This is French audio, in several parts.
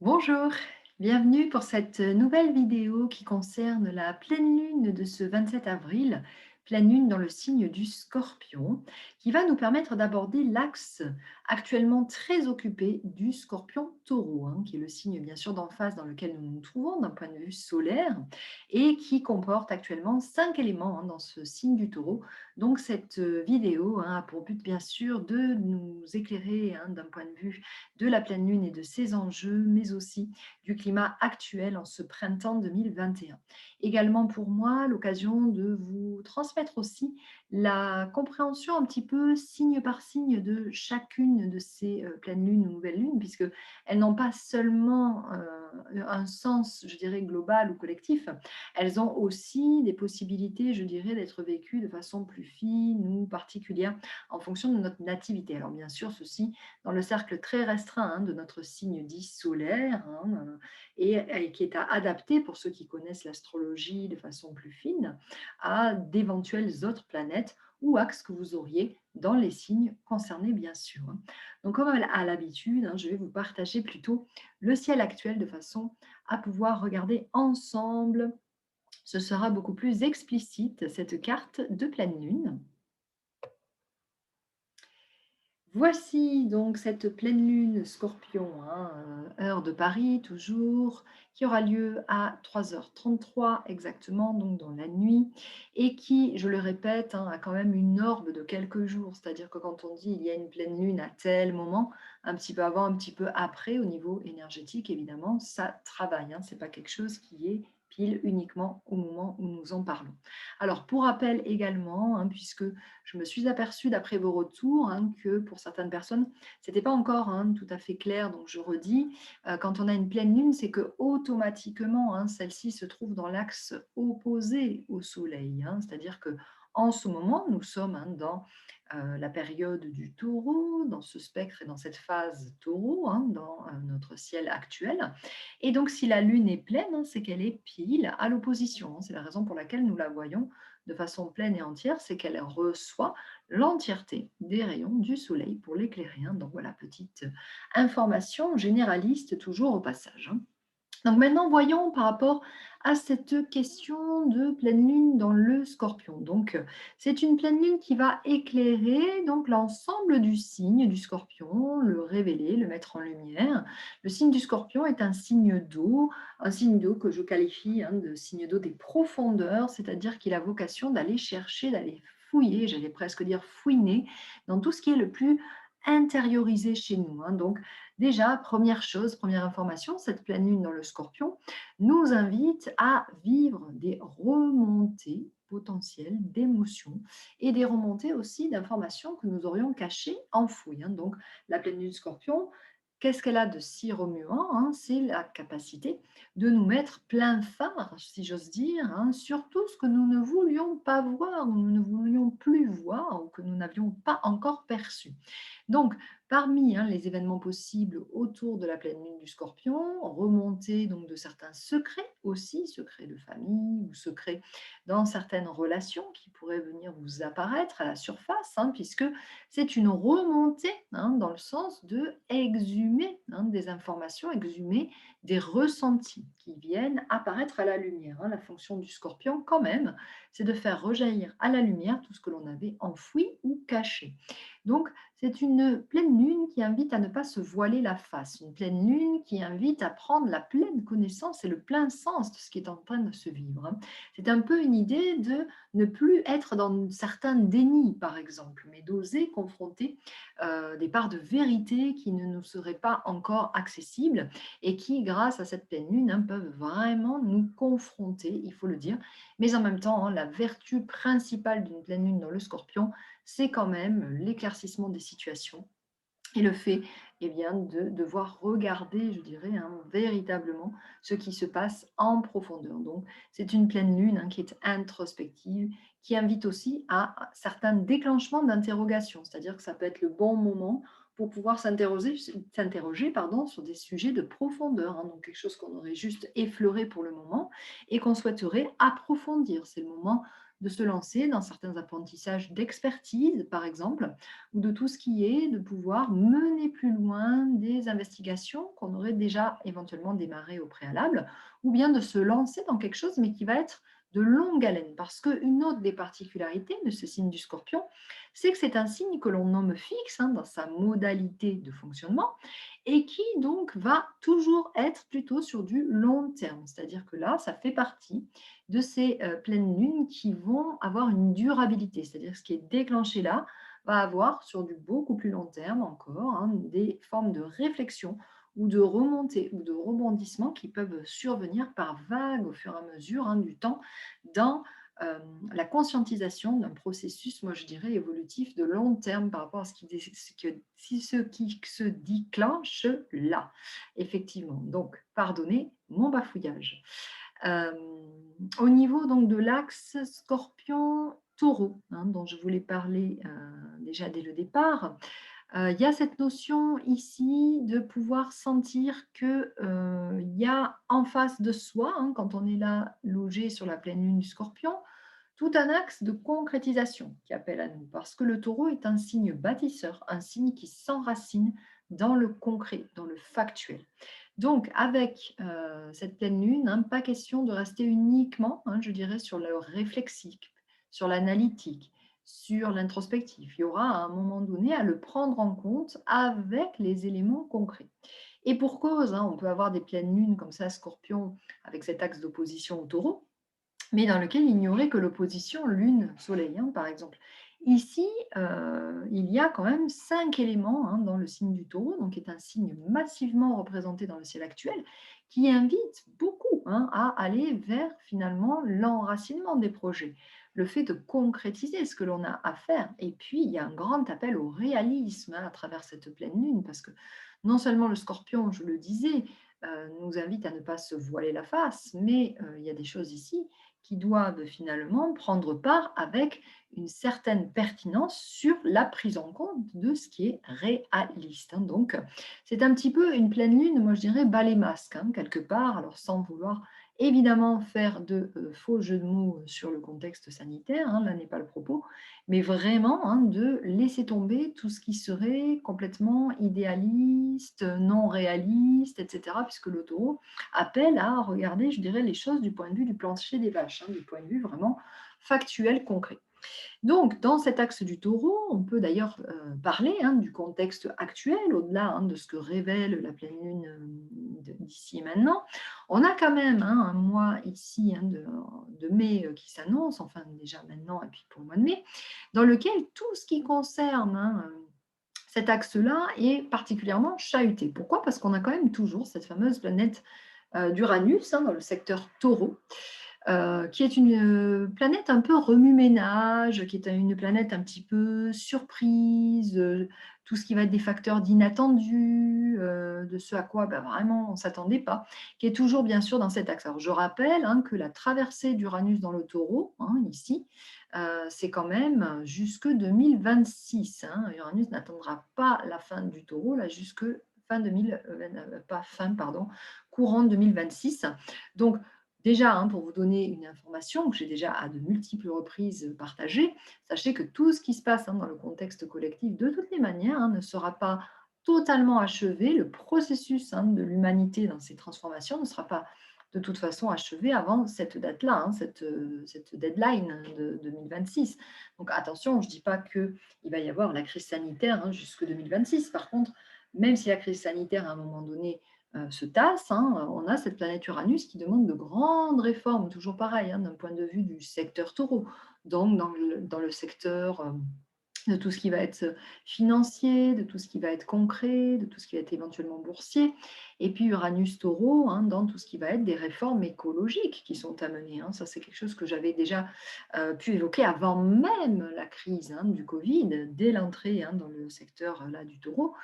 Bonjour, bienvenue pour cette nouvelle vidéo qui concerne la pleine lune de ce 27 avril, pleine lune dans le signe du Scorpion, qui va nous permettre d'aborder l'axe actuellement très occupé du Scorpion-Taureau, qui est le signe bien sûr d'en face dans lequel nous nous trouvons d'un point de vue solaire et qui comporte actuellement 5 éléments dans ce signe du Taureau. Donc cette vidéo a pour but bien sûr de nous éclairer d'un point de vue de la pleine lune et de ses enjeux, mais aussi du climat actuel en ce printemps 2021. Également pour moi, l'occasion de vous transmettre aussi la compréhension un petit peu signe par signe de chacune de ces pleines lunes ou nouvelles lunes, puisque elles n'ont pas seulement un sens, je dirais, global ou collectif, elles ont aussi des possibilités, je dirais, d'être vécues de façon plus fine ou particulière en fonction de notre nativité. Alors bien sûr, ceci dans le cercle très restreint de notre signe dit solaire, et qui est adapté, pour ceux qui connaissent l'astrologie de façon plus fine, à d'éventuelles autres planètes ou axes que vous auriez dans les signes concernés, bien sûr. Donc, comme à l'habitude, je vais vous partager plutôt le ciel actuel de façon à pouvoir regarder ensemble. Ce sera beaucoup plus explicite, cette carte de pleine lune. Voici donc cette pleine lune Scorpion, heure de Paris toujours, qui aura lieu à 3h33 exactement, donc dans la nuit, et qui, je le répète, a quand même une orbe de quelques jours. C'est-à-dire que quand on dit il y a une pleine lune à tel moment, un petit peu avant, un petit peu après, au niveau énergétique, évidemment, ça travaille. Ce n'est pas quelque chose qui est pile uniquement au moment où nous en parlons. Alors, pour rappel également, puisque je me suis aperçue d'après vos retours que pour certaines personnes, ce n'était pas encore tout à fait clair. Donc je redis, quand on a une pleine lune, c'est que automatiquement, celle-ci se trouve dans l'axe opposé au Soleil. C'est-à-dire que en ce moment, nous sommes dans la période du taureau, dans ce spectre et dans cette phase taureau, dans notre ciel actuel. Et donc, si la lune est pleine, c'est qu'elle est pile à l'opposition. C'est la raison pour laquelle nous la voyons de façon pleine et entière, c'est qu'elle reçoit l'entièreté des rayons du soleil pour l'éclairer. Donc voilà, petite information généraliste toujours au passage. Donc maintenant, voyons par rapport à cette question de pleine lune dans le Scorpion. Donc, c'est une pleine lune qui va éclairer donc l'ensemble du signe du Scorpion, le révéler, le mettre en lumière. Le signe du Scorpion est un signe d'eau que je qualifie de signe d'eau des profondeurs, c'est-à-dire qu'il a vocation d'aller chercher, d'aller fouiller, j'allais presque dire fouiner, dans tout ce qui est le plus intériorisé chez nous. Donc, déjà, première chose, première information, cette pleine lune dans le Scorpion nous invite à vivre des remontées potentielles d'émotions et des remontées aussi d'informations que nous aurions cachées, enfouies. Donc, la pleine lune Scorpion, qu'est-ce qu'elle a de si remuant? C'est la capacité de nous mettre plein phare, si j'ose dire, sur tout ce que nous ne voulions pas voir, ou nous ne voulions plus voir, ou que nous n'avions pas encore perçu. Donc, parmi les événements possibles autour de la pleine lune du Scorpion, remonter donc de certains secrets aussi, secrets de famille ou secrets dans certaines relations qui pourraient venir vous apparaître à la surface, puisque c'est une remontée dans le sens de exhumer des informations, exhumer des ressentis qui viennent apparaître à la lumière. La fonction du Scorpion, quand même, c'est de faire rejaillir à la lumière tout ce que l'on avait enfoui ou caché. Donc, c'est une pleine lune qui invite à ne pas se voiler la face, une pleine lune qui invite à prendre la pleine connaissance et le plein sens de ce qui est en train de se vivre. C'est un peu une idée de ne plus être dans certains dénis, par exemple, mais d'oser confronter des parts de vérité qui ne nous seraient pas encore accessibles et qui, grâce à cette pleine lune, peuvent vraiment nous confronter, il faut le dire. Mais en même temps, la vertu principale d'une pleine lune dans le Scorpion, c'est quand même l'éclaircissement des situations et le fait de devoir regarder, je dirais, véritablement ce qui se passe en profondeur. Donc, c'est une pleine lune qui est introspective, qui invite aussi à certains déclenchements d'interrogation, c'est-à-dire que ça peut être le bon moment pour pouvoir s'interroger sur des sujets de profondeur, donc quelque chose qu'on aurait juste effleuré pour le moment et qu'on souhaiterait approfondir. C'est le moment de se lancer dans certains apprentissages d'expertise, par exemple, ou de tout ce qui est de pouvoir mener plus loin des investigations qu'on aurait déjà éventuellement démarrées au préalable, ou bien de se lancer dans quelque chose, mais qui va être de longue haleine. Parce qu'une autre des particularités de ce signe du Scorpion, c'est que c'est un signe que l'on nomme fixe dans sa modalité de fonctionnement et qui donc va toujours être plutôt sur du long terme. C'est-à-dire que là, ça fait partie de ces pleines lunes qui vont avoir une durabilité. C'est-à-dire que ce qui est déclenché là va avoir sur du beaucoup plus long terme encore des formes de réflexion ou de remontée ou de rebondissement qui peuvent survenir par vagues au fur et à mesure du temps dans la conscientisation d'un processus, moi je dirais, évolutif de long terme par rapport à ce qui se déclenche là, effectivement. Donc, pardonnez mon bafouillage. Euh, Au niveau donc de l'axe Scorpion-Taureau, dont je voulais parler déjà dès le départ, il y a cette notion ici de pouvoir sentir que, il y a en face de soi, quand on est là logé sur la pleine lune du Scorpion, tout un axe de concrétisation qui appelle à nous. Parce que le Taureau est un signe bâtisseur, un signe qui s'enracine dans le concret, dans le factuel. Donc avec, cette pleine lune, pas question de rester uniquement, je dirais, sur le réflexique, sur l'analytique, sur l'introspectif. Il y aura à un moment donné à le prendre en compte avec les éléments concrets. Et pour cause, on peut avoir des pleines lunes comme ça, Scorpion, avec cet axe d'opposition au Taureau, mais dans lequel il n'y aurait que l'opposition Lune-Soleil, par exemple. Ici, il y a quand même 5 éléments dans le signe du Taureau, donc qui est un signe massivement représenté dans le ciel actuel, qui invite beaucoup à aller vers finalement l'enracinement des projets, le fait de concrétiser ce que l'on a à faire. Et puis, il y a un grand appel au réalisme à travers cette pleine lune, parce que non seulement le Scorpion, je le disais, nous invite à ne pas se voiler la face, mais il y a des choses ici qui doivent finalement prendre part avec une certaine pertinence sur la prise en compte de ce qui est réaliste. Donc, c'est un petit peu une pleine lune, moi je dirais balai masque, quelque part, alors sans vouloir évidemment faire de faux jeux de mots sur le contexte sanitaire, là n'est pas le propos, mais vraiment de laisser tomber tout ce qui serait complètement idéaliste, non réaliste, etc., puisque le taureau appelle à regarder, je dirais, les choses du point de vue du plancher des vaches, du point de vue vraiment factuel, concret. Donc, dans cet axe du taureau, on peut d'ailleurs parler du contexte actuel, au-delà de ce que révèle la pleine lune d'ici et maintenant. On a quand même un mois ici de mai qui s'annonce, enfin déjà maintenant et puis pour le mois de mai, dans lequel tout ce qui concerne cet axe-là est particulièrement chahuté. Pourquoi? Parce qu'on a quand même toujours cette fameuse planète d'Uranus dans le secteur taureau, qui est une planète un peu remue-ménage, qui est une planète un petit peu surprise, tout ce qui va être des facteurs d'inattendus, de ce à quoi vraiment on ne s'attendait pas, qui est toujours bien sûr dans cet axe. Alors je rappelle que la traversée d'Uranus dans le taureau, ici, c'est quand même jusque 2026. Uranus n'attendra pas la fin du taureau, là, jusque fin 2000, pas fin, pardon, courant 2026. Donc, déjà, pour vous donner une information que j'ai déjà à de multiples reprises partagée, sachez que tout ce qui se passe dans le contexte collectif, de toutes les manières, ne sera pas totalement achevé. Le processus de l'humanité dans ces transformations ne sera pas de toute façon achevé avant cette date-là, cette deadline de 2026. Donc attention, je ne dis pas qu'il va y avoir la crise sanitaire jusque 2026. Par contre, même si la crise sanitaire à un moment donné se tasse, on a cette planète Uranus qui demande de grandes réformes, toujours pareil, d'un point de vue du secteur taureau, donc dans le secteur de tout ce qui va être financier, de tout ce qui va être concret, de tout ce qui va être éventuellement boursier, et puis Uranus Taureau, dans tout ce qui va être des réformes écologiques qui sont à mener. Ça, c'est quelque chose que j'avais déjà pu évoquer avant même la crise du Covid, dès l'entrée dans le secteur là, du Taureau.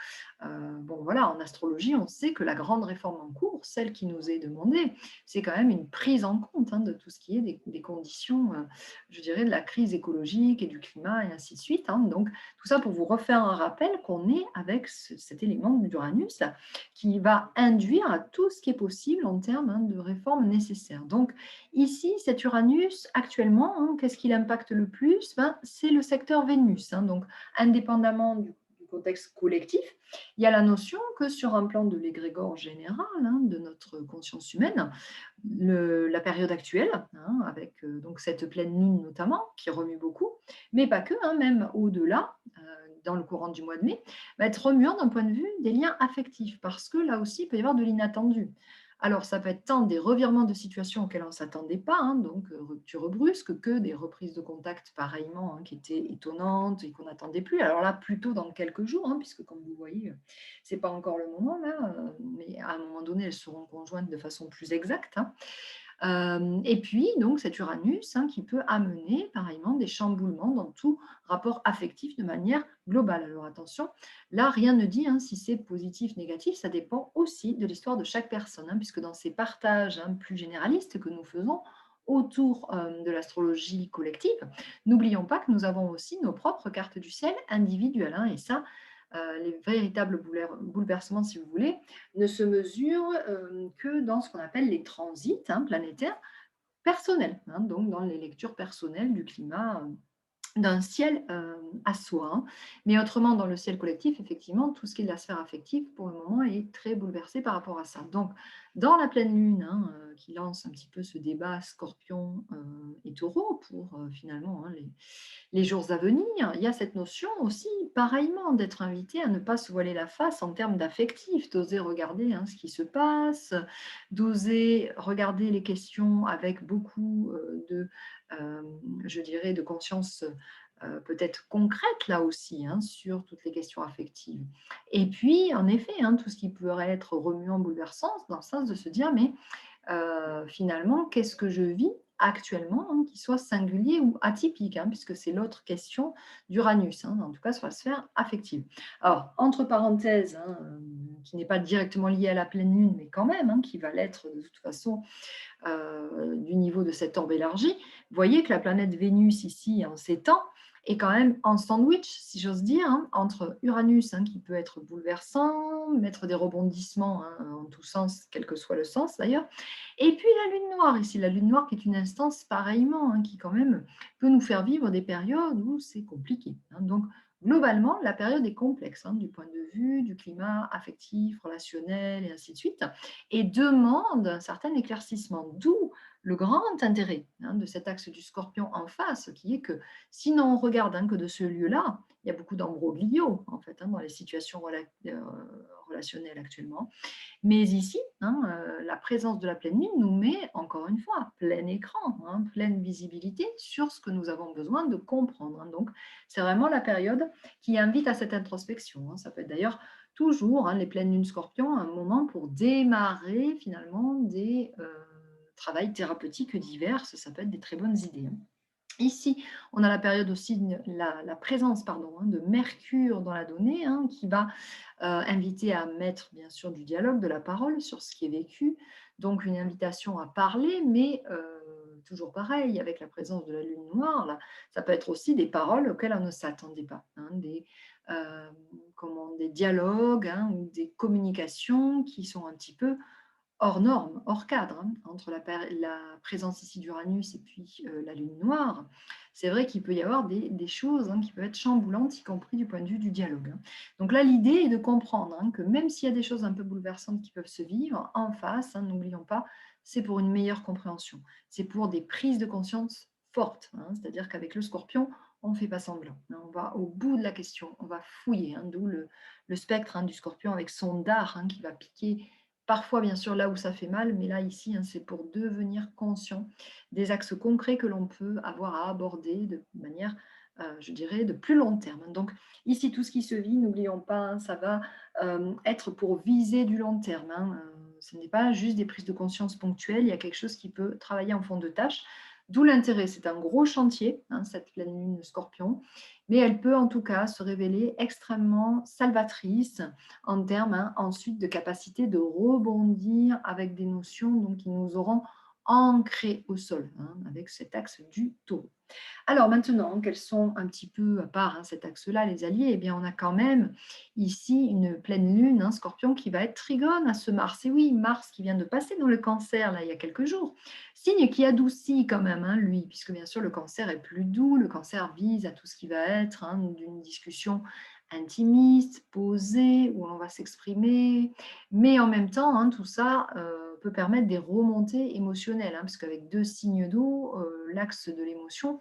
Bon, voilà, en astrologie, on sait que la grande réforme en cours, celle qui nous est demandée, c'est quand même une prise en compte de tout ce qui est des conditions, je dirais, de la crise écologique et du climat et ainsi de suite, Donc, tout ça pour vous refaire un rappel qu'on est avec cet élément d'Uranus là, qui va induire tout ce qui est possible en termes de réformes nécessaires. Donc, ici, cet Uranus, actuellement, qu'est-ce qui l'impacte le plus? C'est le secteur Vénus. Donc, indépendamment du contexte collectif, il y a la notion que sur un plan de l'égrégore général de notre conscience humaine, la période actuelle, avec donc cette pleine lune notamment, qui remue beaucoup, mais pas que, même au-delà, dans le courant du mois de mai, va être remuant d'un point de vue des liens affectifs, parce que là aussi, il peut y avoir de l'inattendu. Alors, ça peut être tant des revirements de situation auxquels on ne s'attendait pas, donc rupture brusque, que des reprises de contact pareillement, qui étaient étonnantes et qu'on n'attendait plus. Alors là, plutôt dans quelques jours, puisque comme vous voyez, ce n'est pas encore le moment là, mais à un moment donné, elles seront conjointes de façon plus exacte. Et puis, donc, cet Uranus qui peut amener pareillement des chamboulements dans tout rapport affectif de manière globale. Alors attention, là, rien ne dit si c'est positif, négatif, ça dépend aussi de l'histoire de chaque personne, puisque dans ces partages plus généralistes que nous faisons autour de l'astrologie collective, n'oublions pas que nous avons aussi nos propres cartes du ciel individuelles, et ça, les véritables bouleversements, si vous voulez, ne se mesurent que dans ce qu'on appelle les transits planétaires personnels, donc dans les lectures personnelles du climat d'un ciel à soi. Mais autrement, dans le ciel collectif, effectivement, tout ce qui est de la sphère affective, pour le moment, est très bouleversé par rapport à ça. Donc, dans la pleine lune, qui lance un petit peu ce débat scorpion et taureau pour finalement les jours à venir, il y a cette notion aussi, pareillement, d'être invité à ne pas se voiler la face en termes d'affectif, d'oser regarder ce qui se passe, d'oser regarder les questions avec beaucoup euh, je dirais, de conscience peut-être concrète là aussi sur toutes les questions affectives. Et puis, en effet, tout ce qui pourrait être remuant, bouleversant, dans le sens de se dire, mais finalement, qu'est-ce que je vis actuellement qui soit singulier ou atypique, puisque c'est l'autre question d'Uranus, en tout cas sur la sphère affective. Alors, entre parenthèses, qui n'est pas directement lié à la pleine lune, mais quand même, qui va l'être de toute façon du niveau de cet orbe élargi, vous voyez que la planète Vénus ici, en ces temps, est quand même en sandwich, si j'ose dire, entre Uranus, qui peut être bouleversant, mettre des rebondissements en tous sens, quel que soit le sens d'ailleurs, et puis la Lune noire, ici, la Lune noire qui est une instance pareillement, qui quand même peut nous faire vivre des périodes où c'est compliqué. Donc, globalement, la période est complexe du point de vue du climat affectif, relationnel et ainsi de suite, et demande un certain éclaircissement, d'où le grand intérêt de cet axe du Scorpion en face, qui est que sinon on regarde que de ce lieu-là, il y a beaucoup d'embroglio en fait dans les situations relationnelles actuellement. Mais ici, la présence de la pleine lune nous met, encore une fois, à plein écran, pleine visibilité sur ce que nous avons besoin de comprendre. Donc, c'est vraiment la période qui invite à cette introspection. Ça peut être d'ailleurs toujours, les pleines lunes scorpions, un moment pour démarrer finalement des travails thérapeutiques divers. Ça peut être des très bonnes idées. Ici, on a la période aussi, la présence de Mercure dans la donnée, qui va inviter à mettre bien sûr du dialogue, de la parole sur ce qui est vécu, donc une invitation à parler, mais toujours pareil, avec la présence de la lune noire, là, ça peut être aussi des paroles auxquelles on ne s'attendait pas, euh, des dialogues ou des communications qui sont un petit peu hors norme, hors cadre, entre la présence ici d'Uranus et puis la Lune noire. C'est vrai qu'il peut y avoir des choses qui peuvent être chamboulantes, y compris du point de vue du dialogue. Donc là, l'idée est de comprendre que même s'il y a des choses un peu bouleversantes qui peuvent se vivre, en face, n'oublions pas, c'est pour une meilleure compréhension. C'est pour des prises de conscience fortes. C'est-à-dire qu'avec le Scorpion, on ne fait pas semblant. On va au bout de la question, on va fouiller, d'où le spectre du Scorpion avec son dard qui va piquer parfois, bien sûr, là où ça fait mal, mais là, ici, c'est pour devenir conscient des axes concrets que l'on peut avoir à aborder de manière, je dirais, de plus long terme. Donc, ici, tout ce qui se vit, n'oublions pas, ça va être pour viser du long terme. Ce n'est pas juste des prises de conscience ponctuelles, il y a quelque chose qui peut travailler en fond de tâche. D'où l'intérêt, c'est un gros chantier, cette pleine lune scorpion, mais elle peut en tout cas se révéler extrêmement salvatrice en termes ensuite de capacité de rebondir avec des notions qui nous auront ancrés au sol, avec cet axe du taureau. Alors maintenant, quels sont un petit peu, à part, cet axe-là, les alliés? Eh bien, on a quand même ici une pleine lune, Scorpion, qui va être trigone à ce Mars. Et oui, Mars qui vient de passer dans le Cancer, là, il y a quelques jours. Signe qui adoucit quand même, lui, puisque bien sûr le Cancer est plus doux. Le Cancer vise à tout ce qui va être, d'une discussion intimiste, posée, où on va s'exprimer. Mais en même temps, tout ça, peut permettre des remontées émotionnelles, parce qu'avec 2 signes d'eau, l'axe de l'émotion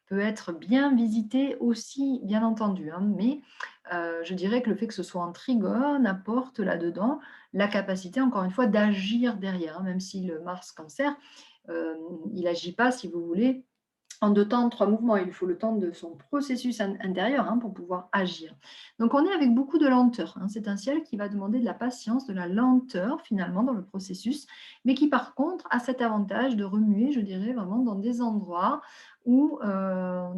peut être bien visité aussi, bien entendu, mais je dirais que le fait que ce soit en trigone apporte là-dedans la capacité, encore une fois, d'agir derrière, même si le Mars Cancer, hem, il n'agit pas, si vous voulez, en 2 temps, 3 mouvements. Il lui faut le temps de son processus intérieur, pour pouvoir agir. Donc on est avec beaucoup de lenteur, C'est un ciel qui va demander de la patience, de la lenteur finalement dans le processus, mais qui par contre a cet avantage de remuer, je dirais, vraiment dans des endroits où,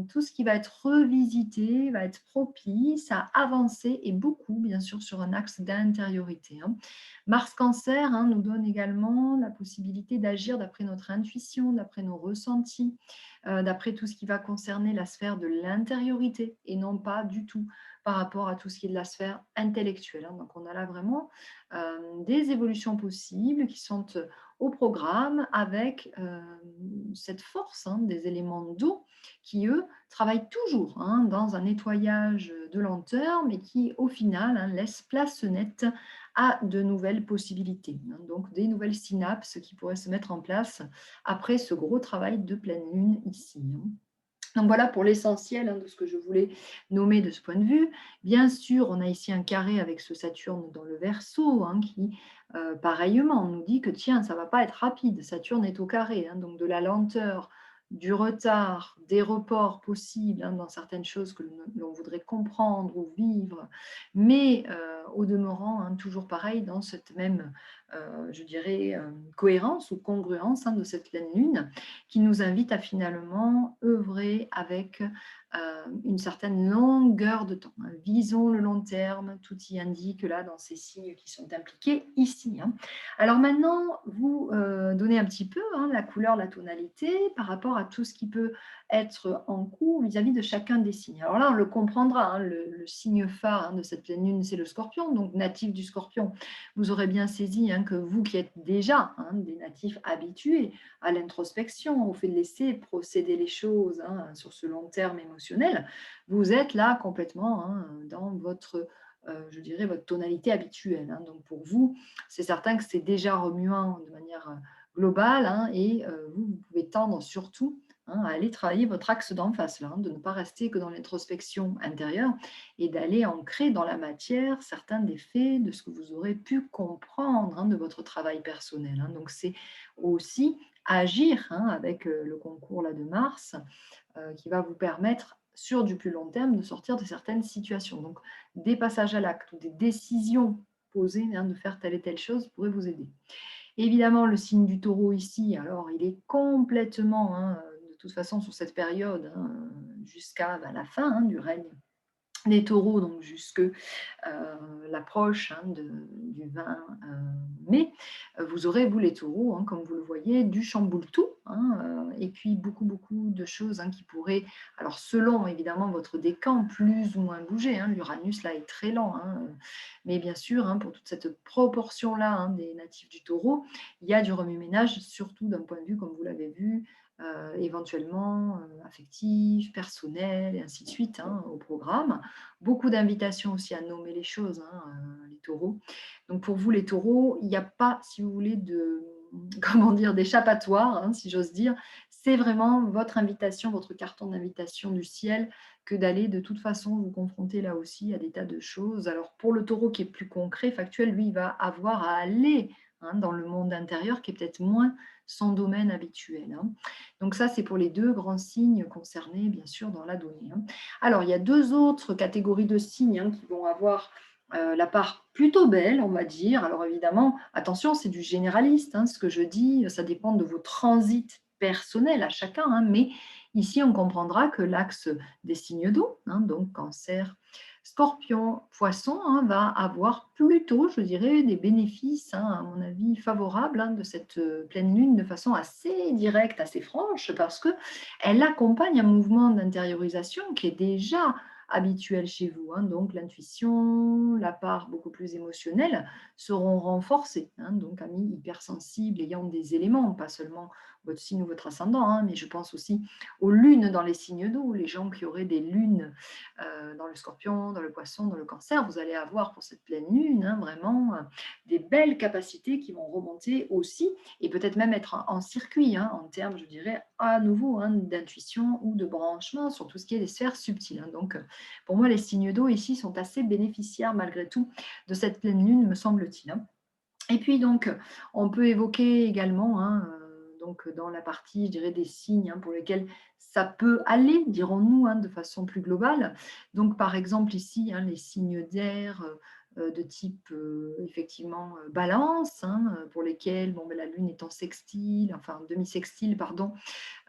tout ce qui va être revisité va être propice à avancer et beaucoup bien sûr sur un axe d'intériorité, Mars Cancer, nous donne également la possibilité d'agir d'après notre intuition, d'après nos ressentis, d'après tout ce qui va concerner la sphère de l'intériorité et non pas du tout par rapport à tout ce qui est de la sphère intellectuelle, Donc on a là vraiment, des évolutions possibles qui sont, au programme avec, cette force, des éléments d'eau qui, eux, travaillent toujours, dans un nettoyage, de lenteur, mais qui, au final, laissent place nette à de nouvelles possibilités, donc des nouvelles synapses qui pourraient se mettre en place après ce gros travail de pleine lune ici, Donc voilà pour l'essentiel, de ce que je voulais nommer de ce point de vue. Bien sûr, on a ici un carré avec ce Saturne dans le Verseau, qui, pareillement, nous dit que tiens, ça ne va pas être rapide. Saturne est au carré, donc de la lenteur, du retard, des reports possibles, dans certaines choses que l'on voudrait comprendre ou vivre, mais au demeurant, toujours pareil dans cette même, je dirais, cohérence ou congruence, de cette pleine lune qui nous invite à finalement œuvrer avec, une certaine longueur de temps, Visons le long terme, tout y indique là dans ces signes qui sont impliqués ici, Alors maintenant, vous, donnez un petit peu, la couleur, la tonalité par rapport à tout ce qui peut être en cours vis-à-vis de chacun des signes. Alors là, on le comprendra, le signe phare, de cette pleine lune, c'est le Scorpion, donc natif du Scorpion. Vous aurez bien saisi, que vous qui êtes déjà, des natifs habitués à l'introspection, au fait de laisser procéder les choses, sur ce long terme émotionnel, vous êtes là complètement, dans votre, je dirais, votre tonalité habituelle, Donc pour vous, c'est certain que c'est déjà remuant de manière, globale, et vous, vous pouvez tendre surtout, à aller travailler votre axe d'en face là, de ne pas rester que dans l'introspection intérieure et d'aller ancrer dans la matière certains des faits de ce que vous aurez pu comprendre, de votre travail personnel, Donc c'est aussi agir, avec, le concours là de Mars, qui va vous permettre sur du plus long terme de sortir de certaines situations. Donc des passages à l'acte ou des décisions posées, de faire telle et telle chose pourraient vous aider. Évidemment, le signe du Taureau ici, alors il est complètement, de toute façon sur cette période, jusqu'à, la fin, du règne des Taureaux, donc jusque, l'approche, du 20, mai, vous aurez, vous les Taureaux, comme vous le voyez, du chamboule-tout, et puis beaucoup, beaucoup de choses, qui pourraient, alors selon évidemment votre décan, plus ou moins bouger, l'Uranus là est très lent, mais bien sûr, pour toute cette proportion-là, des natifs du Taureau, il y a du remue-ménage, surtout d'un point de vue, comme vous l'avez vu, éventuellement, affectif, personnel et ainsi de suite, au programme. Beaucoup d'invitations aussi à nommer les choses, les taureaux. Donc pour vous, les taureaux, il n'y a pas, si vous voulez, de comment dire, d'échappatoire, si j'ose dire. C'est vraiment votre invitation, votre carton d'invitation du ciel que d'aller de toute façon vous confronter là aussi à des tas de choses. Alors pour le taureau qui est plus concret, factuel, lui, il va avoir à aller, dans le monde intérieur qui est peut-être moins son domaine habituel, Donc ça, c'est pour les 2 grands signes concernés, bien sûr, dans la donnée, Alors, il y a 2 autres catégories de signes, qui vont avoir, la part plutôt belle, on va dire. Alors évidemment, attention, c'est du généraliste, ce que je dis, ça dépend de vos transits personnels à chacun, mais ici, on comprendra que l'axe des signes d'eau, donc Cancer, Scorpion, Poisson va avoir plutôt, je dirais, des bénéfices, à mon avis, favorables de cette pleine lune de façon assez directe, assez franche, parce que elle accompagne un mouvement d'intériorisation qui est déjà habituel chez vous. Donc l'intuition, la part beaucoup plus émotionnelle seront renforcées. Donc amis hypersensibles ayant des éléments, pas seulement votre signe ou votre ascendant, mais je pense aussi aux lunes dans les signes d'eau, les gens qui auraient des lunes dans le scorpion, dans le poisson, dans le cancer, vous allez avoir pour cette pleine lune vraiment des belles capacités qui vont remonter aussi et peut-être même être en circuit en termes, je dirais, à nouveau d'intuition ou de branchement sur tout ce qui est des sphères subtiles. Donc, pour moi, les signes d'eau ici sont assez bénéficiaires malgré tout de cette pleine lune, me semble-t-il. Et puis donc, on peut évoquer également, donc dans la partie, je dirais, des signes pour lesquels ça peut aller, dirons-nous, de façon plus globale. Donc par exemple ici, les signes d'air de type effectivement balance, pour lesquels bon, ben, la lune est en sextile, enfin demi-sextile, pardon,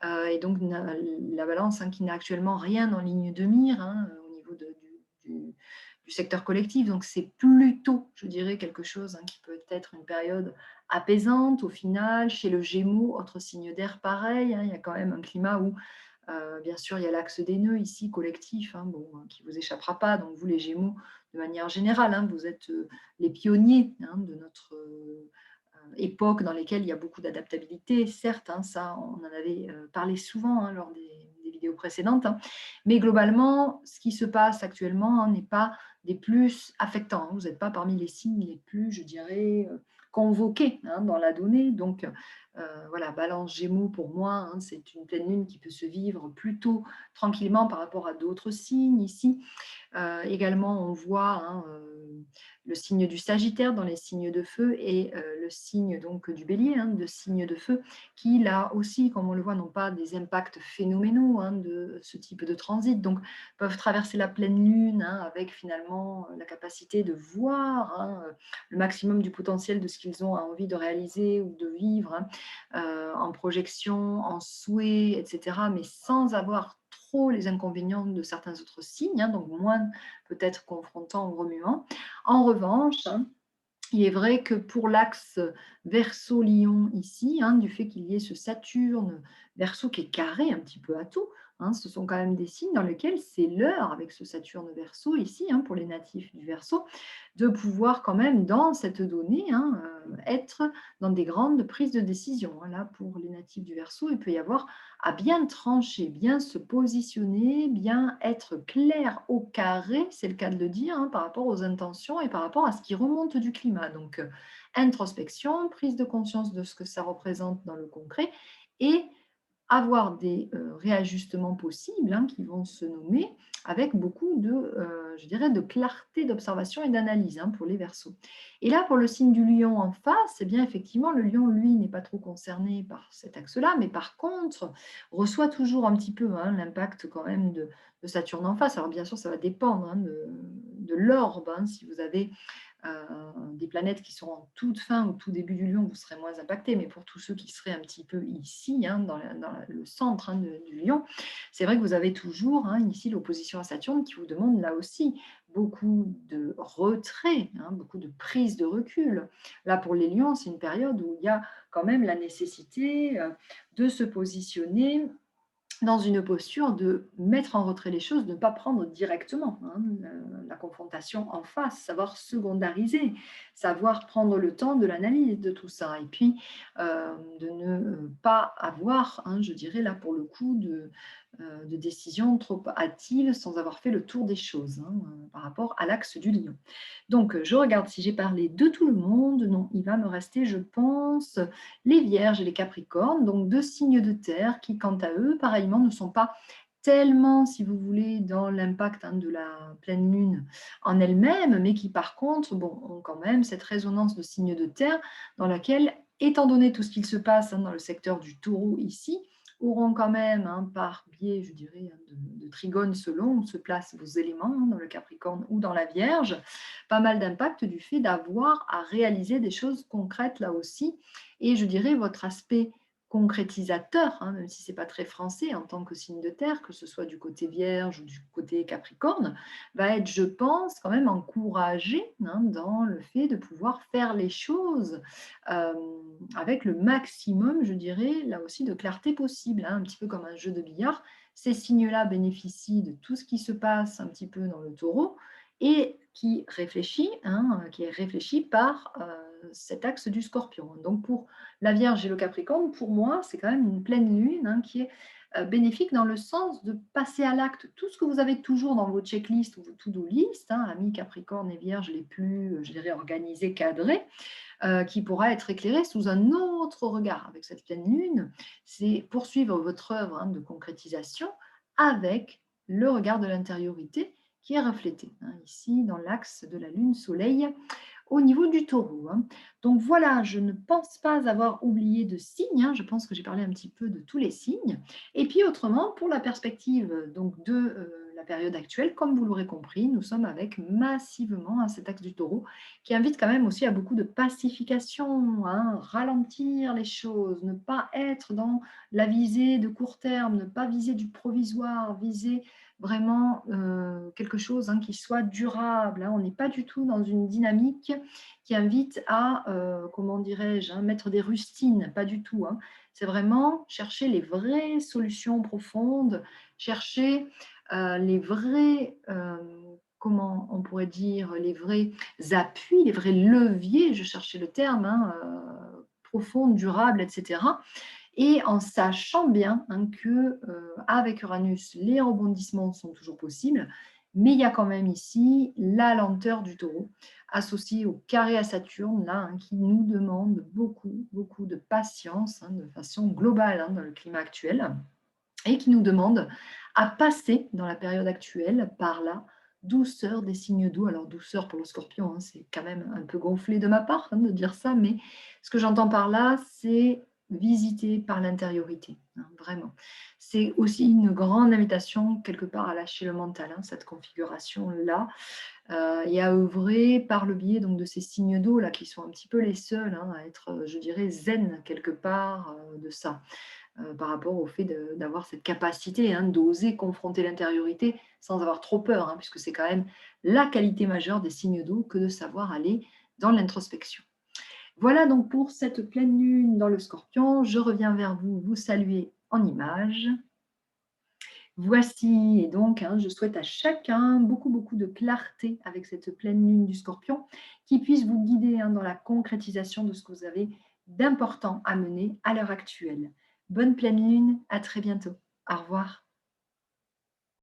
et donc la balance qui n'a actuellement rien en ligne de mire au niveau du, du secteur collectif. Donc c'est plutôt, je dirais, quelque chose qui peut être une période apaisante au final. Chez le Gémeaux, autre signe d'air pareil, il y a quand même un climat où, bien sûr, il y a l'axe des nœuds ici, collectif, qui ne vous échappera pas. Donc vous, les Gémeaux, de manière générale, vous êtes les pionniers de notre époque dans lesquelles il y a beaucoup d'adaptabilité, certes, ça on en avait parlé souvent lors des vidéos précédentes, mais globalement, ce qui se passe actuellement n'est pas des plus affectants. Vous n'êtes pas parmi les signes les plus, je dirais, convoqués dans la donnée. Donc voilà, Balance Gémeaux pour moi, c'est une pleine lune qui peut se vivre plutôt tranquillement par rapport à d'autres signes ici. Également, on voit le signe du Sagittaire dans les signes de feu et le signe donc du Bélier, de signe de feu, qui là aussi, comme on le voit, n'ont pas des impacts phénoménaux de ce type de transit, donc peuvent traverser la pleine lune avec finalement la capacité de voir le maximum du potentiel de ce qu'ils ont envie de réaliser ou de vivre en projection, en souhait, etc., mais sans avoir trop les inconvénients de certains autres signes, donc moins peut-être confrontants ou remuants. En revanche, il est vrai que pour l'axe Verseau-Lion ici, du fait qu'il y ait ce Saturne Verseau qui est carré un petit peu à tout, ce sont quand même des signes dans lesquels c'est l'heure, avec ce Saturne Verseau ici, pour les natifs du Verseau, de pouvoir quand même, dans cette donnée, être dans des grandes prises de décision. Là, pour les natifs du Verseau, il peut y avoir à bien trancher, bien se positionner, bien être clair au carré, c'est le cas de le dire, par rapport aux intentions et par rapport à ce qui remonte du climat. Donc, introspection, prise de conscience de ce que ça représente dans le concret et avoir des réajustements possibles qui vont se nommer avec beaucoup de, je dirais, de clarté d'observation et d'analyse pour les Verseaux. Et là, pour le signe du lion en face, eh bien, effectivement, le lion, lui, n'est pas trop concerné par cet axe-là, mais par contre, reçoit toujours un petit peu l'impact quand même de Saturne en face. Alors, bien sûr, ça va dépendre de l'orbe. Si vous avez des planètes qui sont en toute fin ou tout début du lion, vous serez moins impacté, mais pour tous ceux qui seraient un petit peu ici, dans le centre du lion, c'est vrai que vous avez toujours ici l'opposition à Saturne qui vous demande là aussi beaucoup de retrait, beaucoup de prise de recul. Là, pour les lions, c'est une période où il y a quand même la nécessité de se positionner dans une posture de mettre en retrait les choses, de ne pas prendre directement la confrontation en face, savoir secondariser, savoir prendre le temps de l'analyse de tout ça. Et puis, de ne pas avoir, je dirais là pour le coup, de décision trop hâtive sans avoir fait le tour des choses par rapport à l'axe du lion. Donc, je regarde si j'ai parlé de tout le monde. Non, il va me rester, je pense, les Vierges et les Capricornes, donc deux signes de terre qui, quant à eux, pareillement, ne sont pas tellement, si vous voulez, dans l'impact de la pleine lune en elle-même, mais qui, par contre, ont quand même cette résonance de signes de terre dans laquelle, étant donné tout ce qu'il se passe dans le secteur du taureau ici, auront quand même, par biais, je dirais, de trigone selon où se placent vos éléments, dans le Capricorne ou dans la Vierge, pas mal d'impact du fait d'avoir à réaliser des choses concrètes là aussi. Et je dirais, votre aspect concrétisateur, hein, même si ce n'est pas très français en tant que signe de terre, que ce soit du côté Vierge ou du côté Capricorne, va être, je pense, quand même encouragé, hein, dans le fait de pouvoir faire les choses euh, avec le maximum, je dirais, là aussi, de clarté possible, hein, un petit peu comme un jeu de billard. Ces signes-là bénéficient de tout ce qui se passe un petit peu dans le taureau et qui réfléchit, hein, qui est réfléchi par cet axe du scorpion. Donc pour la Vierge et le Capricorne, pour moi, c'est quand même une pleine lune, hein, qui est bénéfique dans le sens de passer à l'acte tout ce que vous avez toujours dans vos checklists ou vos to-do list, hein, amis Capricorne et Vierge les plus, je dirais, organisés, cadrés, qui pourra être éclairé sous un autre regard. Avec cette pleine lune, c'est poursuivre votre œuvre, hein, de concrétisation avec le regard de l'intériorité qui est reflété, hein, ici dans l'axe de la lune-soleil au niveau du taureau, hein. Donc voilà, je ne pense pas avoir oublié de signes, hein. Je pense que j'ai parlé un petit peu de tous les signes. Et puis autrement, pour la perspective donc, de la période actuelle, comme vous l'aurez compris, nous sommes avec massivement, hein, cet axe du taureau qui invite quand même aussi à beaucoup de pacification, hein, ralentir les choses, ne pas être dans la visée de court terme, ne pas viser du provisoire, viser vraiment quelque chose, hein, qui soit durable, hein. On n'est pas du tout dans une dynamique qui invite à, comment dirais-je, hein, mettre des rustines, pas du tout, hein. C'est vraiment chercher les vraies solutions profondes, chercher les vrais, comment on pourrait dire, les vrais appuis, les vrais leviers, je cherchais le terme, hein, profonds, durables, etc. Et en sachant bien, hein, que avec Uranus, les rebondissements sont toujours possibles, mais il y a quand même ici la lenteur du taureau, associée au carré à Saturne, là, hein, qui nous demande beaucoup, beaucoup de patience, hein, de façon globale, hein, dans le climat actuel, et qui nous demande à passer dans la période actuelle par la douceur des signes doux. Alors douceur pour le scorpion, hein, c'est quand même un peu gonflé de ma part, hein, de dire ça, mais ce que j'entends par là, c'est visiter par l'intériorité, hein, vraiment. C'est aussi une grande invitation quelque part à lâcher le mental, hein, cette configuration-là, et à œuvrer par le biais donc, de ces signes d'eau là, qui sont un petit peu les seuls, hein, à être, je dirais, zen quelque part de ça. Par rapport au fait d'avoir cette capacité, hein, d'oser confronter l'intériorité sans avoir trop peur, hein, puisque c'est quand même la qualité majeure des signes d'eau que de savoir aller dans l'introspection. Voilà donc pour cette pleine lune dans le Scorpion. Je reviens vers vous, vous saluer en images. Voici, et donc, hein, je souhaite à chacun beaucoup, beaucoup de clarté avec cette pleine lune du Scorpion, qui puisse vous guider, hein, dans la concrétisation de ce que vous avez d'important à mener à l'heure actuelle. Bonne pleine lune, à très bientôt. Au revoir.